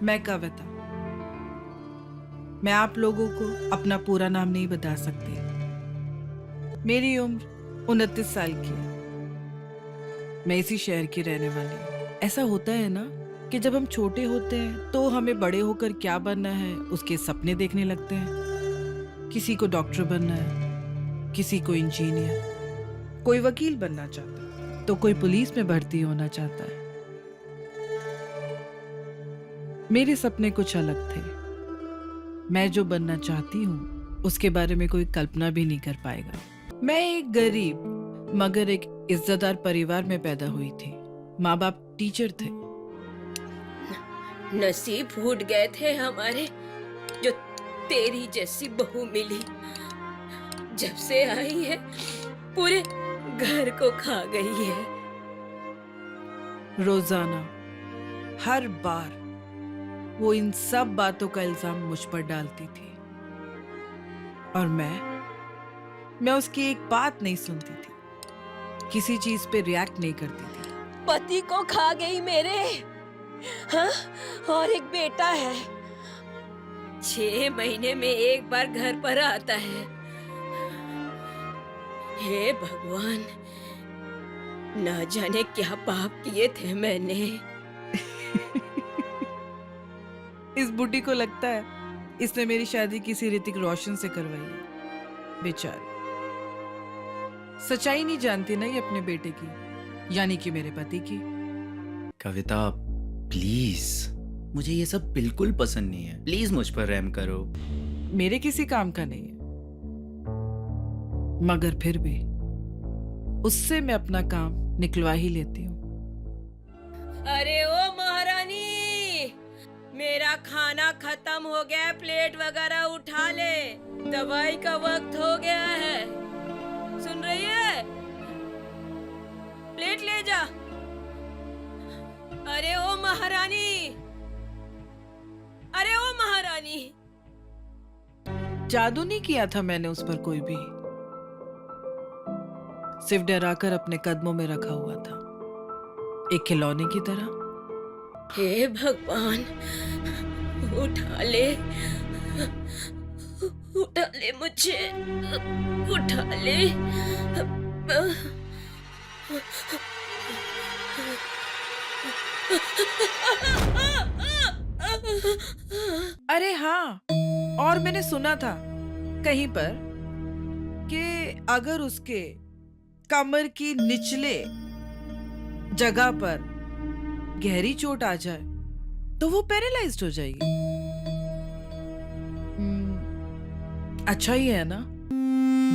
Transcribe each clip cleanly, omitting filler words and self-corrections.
मैं कविता। मैं आप लोगों को अपना पूरा नाम नहीं बता सकती। मेरी उम्र 29 साल की है। मैं इसी शहर की रहने वाली हूँ। ऐसा होता है ना कि जब हम छोटे होते हैं तो हमें बड़े होकर क्या बनना है उसके सपने देखने लगते हैं। किसी को डॉक्टर बनना है, किसी को इंजीनियर, कोई वकील बनना चाहता है, तो कोई पुलिस में भर्ती होना चाहता है। मेरे सपने कुछ अलग थे। मैं जो बनना चाहती हूँ उसके बारे में कोई कल्पना भी नहीं कर पाएगा। मैं एक गरीब मगर एक इज्जतदार परिवार में पैदा हुई थी। माँ बाप टीचर थे। नसीब फूट गए थे हमारे जो तेरी जैसी बहू मिली। जब से आई है पूरे घर को खा गई है। रोजाना हर बार वो इन सब बातों का इल्जाम मुझ पर डालती थी और मैं उसकी एक बात नहीं सुनती थी, किसी चीज पे रिएक्ट नहीं करती थी। पति को खा गई मेरे। हाँ, और एक बेटा है, 6 महीने में एक बार घर पर आता है। हे भगवान, ना जाने क्या पाप किए थे मैंने। इस बुढ़ी को लगता है इसने मेरी शादी किसी ऋतिक रोशन से करवाई है। बेचारी सच्चाई नहीं जानती ना ये अपने बेटे की, यानी कि मेरे पति की। कविता प्लीज, मुझे ये सब बिल्कुल पसंद नहीं है। प्लीज मुझ पर रहम करो। मेरे किसी काम का नहीं है, मगर फिर भी उससे मैं अपना काम निकलवा ही लेती हूँ। अरे ओ महारानी, मेरा खाना खत्म हो गया है, प्लेट वगैरह उठा ले, दवाई का वक्त हो गया है। सुन रही है? प्लेट ले जा। अरे ओ महारानी, अरे ओ महारानी। जादू नहीं किया था मैंने उस पर कोई भी, सिर्फ डराकर अपने कदमों में रखा हुआ था, एक खिलौने की तरह। हे भगवान, उठा ले, उठा ले मुझे, उठा ले। अरे हाँ, और मैंने सुना था कहीं पर कि अगर उसके कमर की निचले जगह पर गहरी चोट आ जाए तो वो पैरालाइज्ड हो जाएगी। अच्छा ही है ना,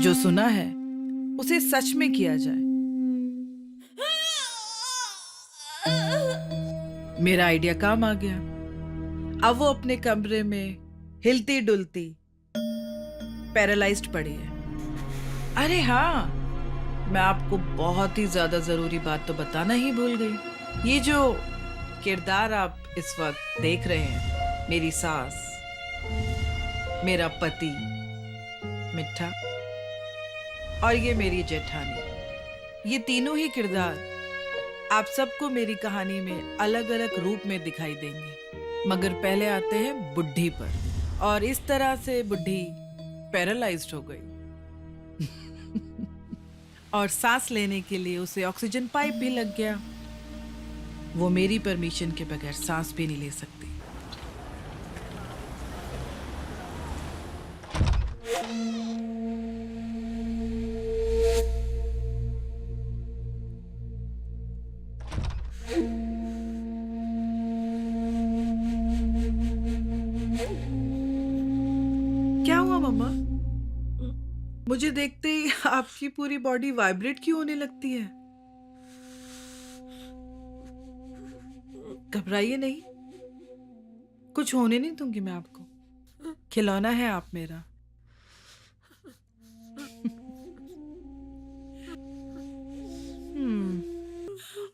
जो सुना है उसे सच में किया जाए। मेरा आइडिया काम आ गया। अब वो अपने कमरे में हिलती डुलती पैरालाइज्ड पड़ी है। अरे हाँ, मैं आपको बहुत ही ज्यादा जरूरी बात तो बताना ही भूल गई। ये जो किरदार आप इस वक्त देख रहे हैं, मेरी सास, मेरा पति मिठा और ये मेरी जेठानी, ये तीनों ही किरदार आप सबको मेरी कहानी में अलग अलग रूप में दिखाई देंगे। मगर पहले आते हैं बुढ़ी पर, और इस तरह से बुढ़ी पैरालाइज्ड हो गई और सांस लेने के लिए उसे ऑक्सीजन पाइप भी लग गया। वो मेरी परमिशन के बगैर सांस भी नहीं ले सकती। क्या हुआ मम्मा? मुझे देखते ही आपकी पूरी बॉडी वाइब्रेट क्यों होने लगती है? घबराइए नहीं, कुछ होने नहीं दूंगी मैं आपको। खिलौना है आप मेरा।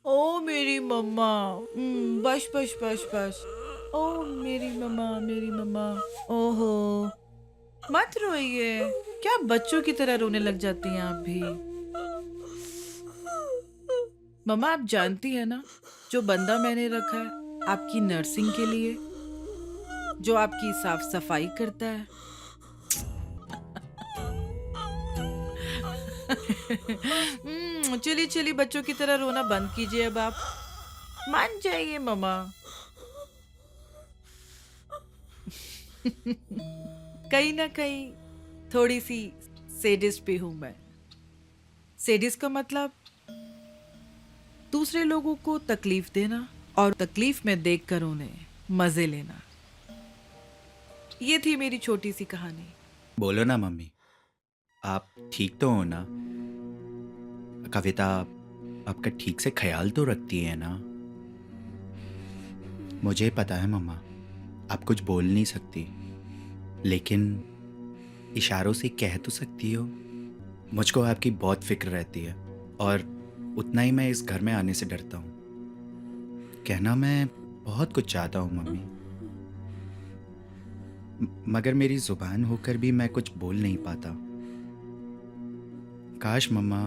ओ मेरी मम्मा, बस बस बस बस। ओ मेरी मम्मा, मेरी मम्मा। ओहो, मत रोइए। क्या बच्चों की तरह रोने लग जाती हैं आप भी? मम्मा, आप जानती है ना जो बंदा मैंने रखा है आपकी नर्सिंग के लिए, जो आपकी साफ सफाई करता है। चलिए चलिए, बच्चों की तरह रोना बंद कीजिए। अब आप मान जाइए मम्मा। कहीं ना कहीं थोड़ी सी सेडिस्ट भी हूं मैं। सेडिस्ट का मतलब दूसरे लोगों को तकलीफ देना और तकलीफ में देखकर उन्हें मजे लेना। ये थी मेरी छोटी सी कहानी। बोलो ना मम्मी, आप ठीक तो हो ना? कविता आपका ठीक से ख्याल तो रखती है ना? मुझे पता है मम्मा, आप कुछ बोल नहीं सकती, लेकिन इशारों से कह तो सकती हो। मुझको आपकी बहुत फिक्र रहती है और उतना ही मैं इस घर में आने से डरता हूँ। कहना मैं बहुत कुछ चाहता हूँ मम्मी, मगर मेरी जुबान होकर भी मैं कुछ बोल नहीं पाता। काश मम्मा,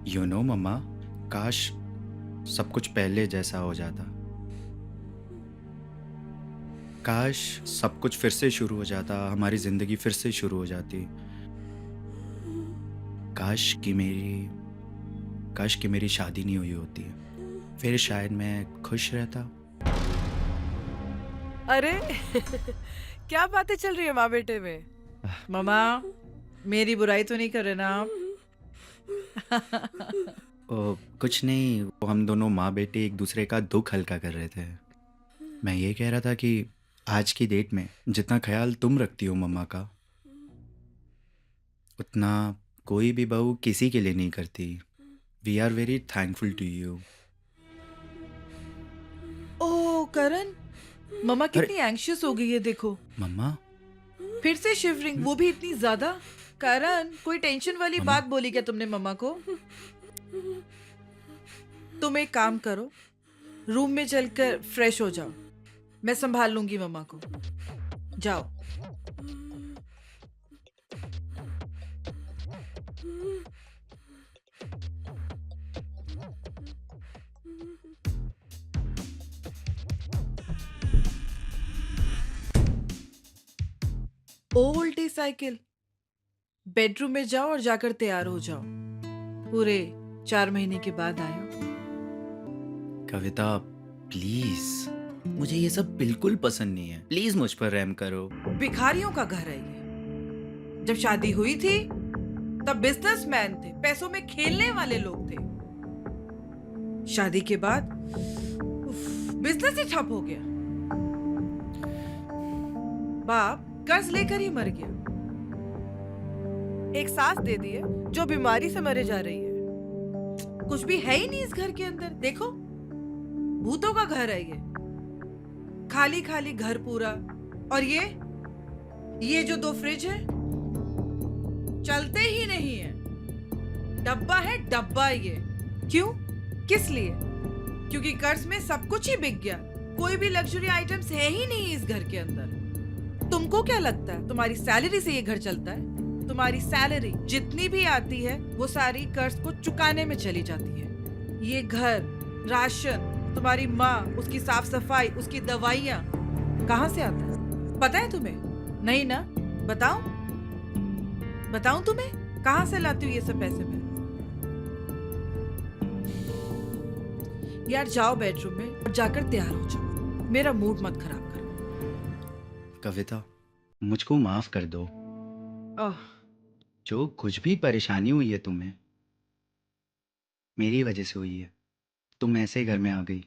यू नो मम्मा, काश सब कुछ पहले जैसा हो जाता। काश सब कुछ फिर से शुरू हो जाता, हमारी जिंदगी फिर से शुरू हो जाती। काश कि मेरी शादी नहीं हुई होती, फिर शायद मैं खुश रहता। अरे क्या बातें चल रही है माँ बेटे में? मम्मा, मेरी बुराई तो नहीं कर रहे ना आप? कुछ नहीं, वो हम दोनों माँ बेटे एक दूसरे का दुख हल्का कर रहे थे। मैं ये कह रहा था कि आज की डेट में जितना ख्याल तुम रखती हो मम्मा का, उतना कोई भी बहू किसी के लिए नहीं करती। We are very thankful to you. Oh Karan, मम्मा अरे कितनी एंग्शियस हो गई है देखो। मम्मा, फिर से शिवरिंग, वो भी इतनी ज्यादा। करण, कोई टेंशन वाली मम्मा। बात बोली क्या तुमने मम्मा को? तुम एक काम करो, रूम में चलकर फ्रेश हो जाओ। मैं संभाल लूंगी मम्मा को। जाओ। ओल्ड साइकिल, बेडरूम में जाओ और जाकर तैयार हो जाओ। पूरे 4 महीने के बाद आए हो। कविता प्लीज, मुझे ये सब बिल्कुल पसंद नहीं है। प्लीज मुझ पर रहम करो। भिखारियों का घर है ये। जब शादी हुई थी तब बिजनेसमैन थे, पैसों में खेलने वाले लोग थे। शादी के बाद बिजनेस ही ठप हो गया। बाप कर्ज लेकर ही मर गया। एक सास दे दी है जो बीमारी से मरे जा रही है। कुछ भी है ही नहीं इस घर के अंदर। देखो, भूतों का घर है ये। खाली खाली घर पूरा। और ये जो 2 फ्रिज है, चलते ही नहीं है। डब्बा है डब्बा ये। क्यों? किस लिए? क्योंकि कर्ज में सब कुछ ही बिक गया। कोई भी लग्जरी आइटम्स है ही नहीं इस घर के अंदर। तुमको क्या लगता है तुम्हारी सैलरी से ये घर चलता है? तुम्हारी सैलरी जितनी भी आती है वो सारी कर्ज को चुकाने में चली जाती है। ये घर, राशन, तुम्हारी माँ, उसकी साफ सफाई, उसकी दवाइयाँ कहाँ से आता है? पता है तुम्हें? नहीं ना? बताऊं तुम्हें कहाँ से लाती हूँ ये सब पैसे में? यार जाओ बेडरूम में और जाकर तैयार हो जाओ। मेरा मूड मत खराब करो। कविता, मुझको माफ कर दो। ओह, जो कुछ भी परेशानी हुई है तुम्हें, मेरी वजह से हुई है। तुम ऐसे घर में आ गई,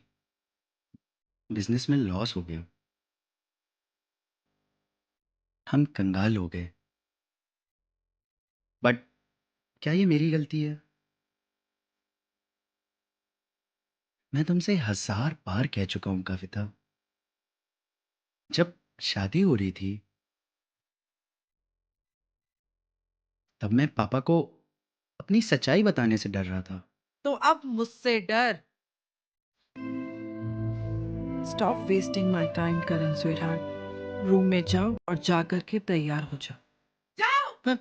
बिजनेस में लॉस हो गया, हम कंगाल हो गए। बट क्या ये मेरी गलती है? मैं तुमसे 1000 बार कह चुका हूं कविता। जब शादी हो रही थी तब मैं पापा को अपनी सच्चाई बताने से डर रहा था। तो अब मुझसे डर। Stop wasting my time Karan sweetheart. Room में जाओ और जाकर के तैयार हो जाओ। जाओ।